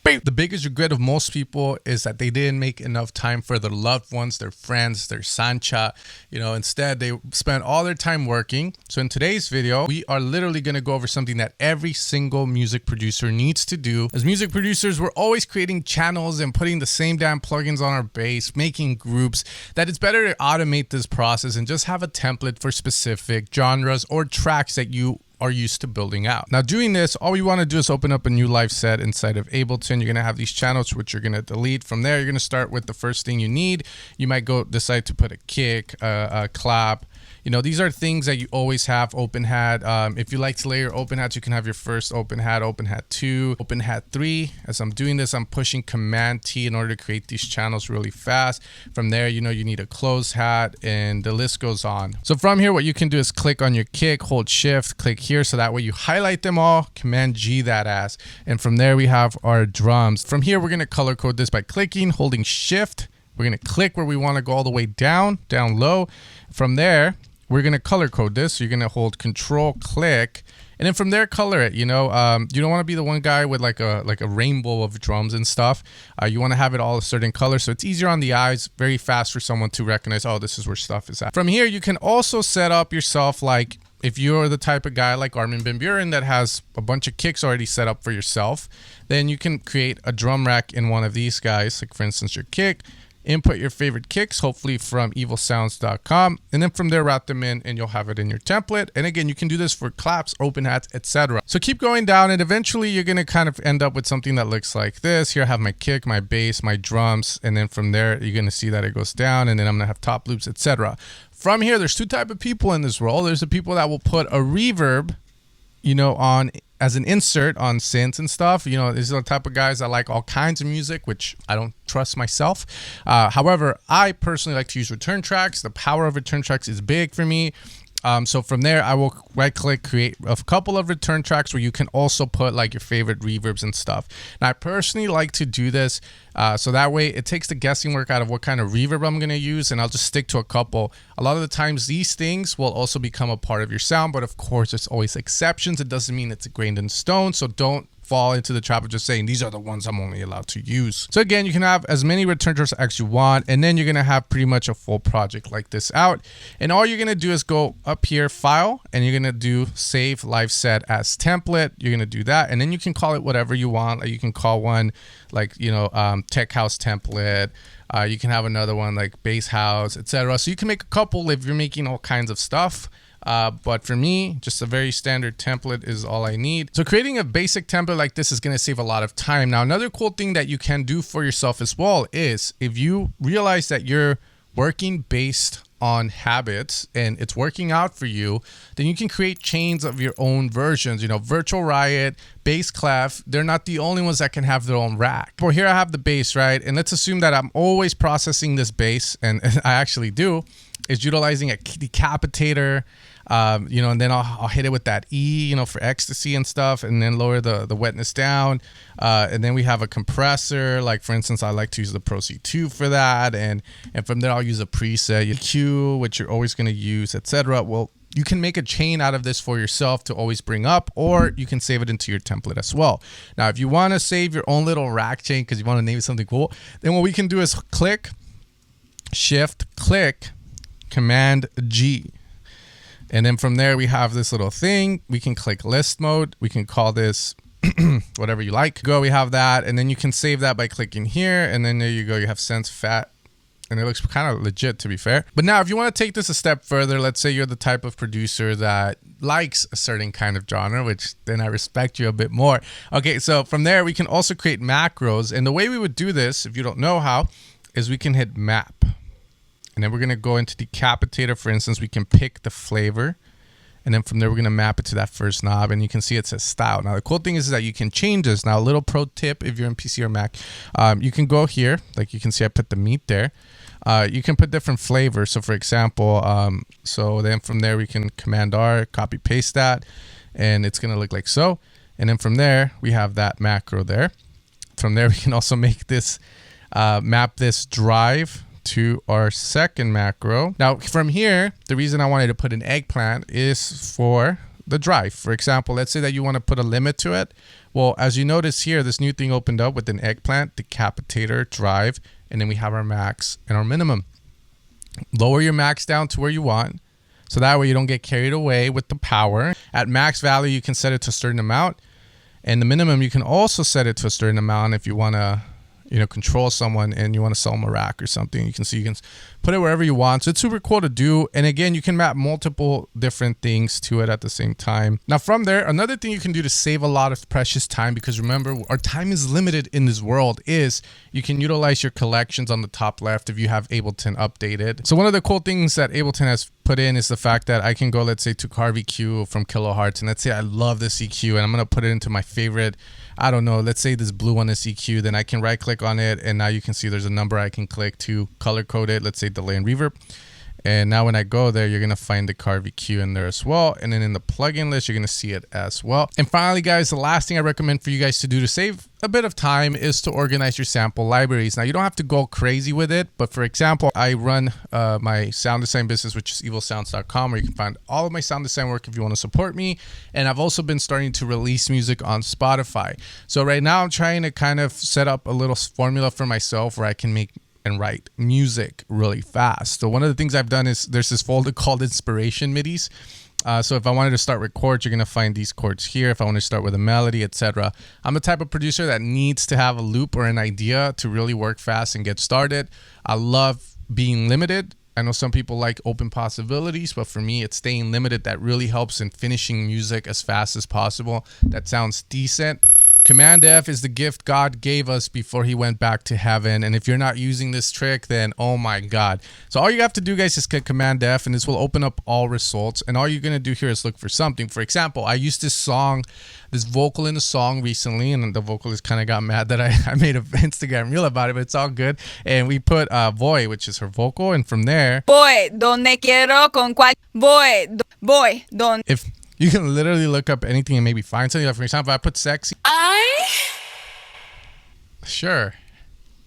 The biggest regret of most people is that they didn't make enough time for their loved ones, their friends, their sancha. Instead they spent all their time working. So in today's video, we are literally going to go over something that every single music producer needs to do. As music producers, we're always creating channels and putting the same damn plugins on our bass, making groups, that it's better to automate this process and just have a template for specific genres or tracks that you are used to building out. Now doing this, all we want to do is open up a new live set inside of Ableton. You're going to have these channels which you're going to delete. From there, you're going to start with the first thing you need. You might decide to put a kick, a clap. These are things that you always have. Open hat. If you like to layer open hats, you can have your first open hat 2, open hat 3. As I'm doing this, I'm pushing Command T in order to create these channels really fast. From there, you need a close hat, and the list goes on. So from here, what you can do is click on your kick, hold shift, click here, so that way you highlight them all, Command G that ass. And from there, we have our drums. From here, we're going to color code this by clicking, holding shift. We're going to click where we want to go all the way down low. From there, we're going to color code this. So you're going to hold control, click, and then from there, color it. You don't want to be the one guy with like a rainbow of drums and stuff. You want to have it all a certain color, so it's easier on the eyes, very fast for someone to recognize, oh, this is where stuff is at. From here, you can also set up yourself, like if you're the type of guy like Armin van Buuren that has a bunch of kicks already set up for yourself, then you can create a drum rack in one of these guys. Like for instance, your kick. Input your favorite kicks, hopefully from evilsounds.com, and then from there route them in and you'll have it in your template. And again, you can do this for claps, open hats, etc. So keep going down, and eventually you're going to kind of end up with something that looks like this. Here I have my kick, my bass, my drums, and then from there you're going to see that it goes down, and then I'm going to have top loops, etc. From here, there's two types of people in this role. There's the people that will put a reverb on as an insert on synths and stuff. These are the type of guys that like all kinds of music, which I don't trust myself. However, I personally like to use return tracks. The power of return tracks is big for me. So from there, I will right click, create a couple of return tracks where you can also put like your favorite reverbs and stuff. And I personally like to do this so that way it takes the guessing work out of what kind of reverb I'm going to use, and I'll just stick to a couple. A lot of the times these things will also become a part of your sound, but of course there's always exceptions. It doesn't mean it's ingrained in stone, so don't fall into the trap of just saying these are the ones I'm only allowed to use. So again, you can have as many return tracks as you want, and then you're going to have pretty much a full project like this out. And all you're going to do is go up here, file, and you're going to do save live set as template. You're going to do that, and then you can call it whatever you want. Like you can call one like tech house template. You can have another one like bass house, etc. So you can make a couple if you're making all kinds of stuff. But for me, just a very standard template is all I need. So creating a basic template like this is going to save a lot of time. Now, another cool thing that you can do for yourself as well is if you realize that you're working based on habits and it's working out for you, then you can create chains of your own versions. Virtual Riot, Bass Clef, they're not the only ones that can have their own rack. Well, here I have the bass, right? And let's assume that I'm always processing this bass, and I actually do, is utilizing a decapitator. And then I'll hit it with that E, for ecstasy and stuff, and then lower the wetness down. And then we have a compressor. Like for instance, I like to use the Pro C2 for that. And from there, I'll use a preset EQ, which you're always going to use, etc. Well, you can make a chain out of this for yourself to always bring up, or you can save it into your template as well. Now, if you want to save your own little rack chain because you want to name it something cool, then what we can do is click, shift, click, Command G. And then from there, we have this little thing. We can click list mode. We can call this whatever you like. We have that. And then you can save that by clicking here. And then there you go. You have sense fat. And it looks kind of legit, to be fair. But now if you want to take this a step further, let's say you're the type of producer that likes a certain kind of genre, which then I respect you a bit more. Okay, so from there, we can also create macros. And the way we would do this, if you don't know how, is we can hit map. And then we're going to go into Decapitator. For instance, we can pick the flavor. And then from there, we're going to map it to that first knob. And you can see it says style. Now, the cool thing is that you can change this. Now, a little pro tip if you're in PC or Mac. You can go here. Like you can see, I put the meat there. You can put different flavors. So, for example, so then from there, we can Command R, copy, paste that. And it's going to look like so. And then from there, we have that macro there. From there, we can also make this, map this drive to our second macro. Now from here, the reason I wanted to put an eggplant is for the drive. For example, let's say that you want to put a limit to it. Well, as you notice here, this new thing opened up with an eggplant, decapitator, drive, and then we have our max and our minimum. Lower your max down to where you want, so that way you don't get carried away with the power. At max value, you can set it to a certain amount, and the minimum, you can also set it to a certain amount if you want to, control someone and you want to sell them a rack or something. You can put it wherever you want. So it's super cool to do. And again, you can map multiple different things to it at the same time. Now from there, another thing you can do to save a lot of precious time, because remember, our time is limited in this world, is you can utilize your collections on the top left if you have Ableton updated. So one of the cool things that Ableton has put in is the fact that I can go, let's say, to Carvey Q from Kilohertz, and let's say I love this EQ and I'm going to put it into my favorite, I don't know, let's say this blue one is EQ. Then I can right click on it, and now you can see there's a number I can click to color code it, let's say delay and reverb. And now when I go there, you're going to find the Carvey Q in there as well. And then in the plugin list, you're going to see it as well. And finally, guys, the last thing I recommend for you guys to do to save a bit of time is to organize your sample libraries. Now, you don't have to go crazy with it, but for example, I run my sound design business, which is evilsounds.com, where you can find all of my sound design work if you want to support me. And I've also been starting to release music on Spotify. So right now I'm trying to kind of set up a little formula for myself where I can make and write music really fast. So one of the things I've done is there's this folder called inspiration midis. So if I wanted to start with chords, you're going to find these chords here. If I want to start with a melody, etc. I'm the type of producer that needs to have a loop or an idea to really work fast and get started. I love being limited. I know some people like open possibilities, but for me, it's staying limited that really helps in finishing music as fast as possible. That sounds decent. Command F is the gift God gave us before he went back to heaven. And if you're not using this trick, then oh my God. So all you have to do, guys, is click Command F, and this will open up all results. And all you're going to do here is look for something. For example, I used this vocal in a song recently, and the vocalist kind of got mad that I made an Instagram reel about it, but it's all good. And we put Voy, which is her vocal. And from there, Voy, donde quiero, con cual. Voy, donde. If you can literally look up anything and maybe find something. Like for example, I put sexy. Sure.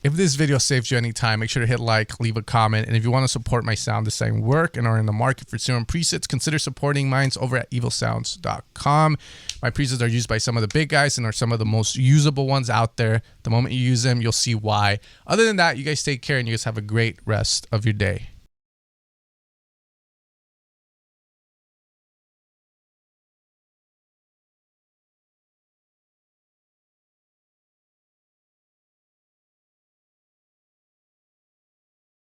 If this video saves you any time, make sure to hit like, leave a comment. And if you want to support my sound design work and are in the market for serum presets, consider supporting mine over at evilsounds.com. My presets are used by some of the big guys and are some of the most usable ones out there. The moment you use them, you'll see why. Other than that, you guys take care and you guys have a great rest of your day.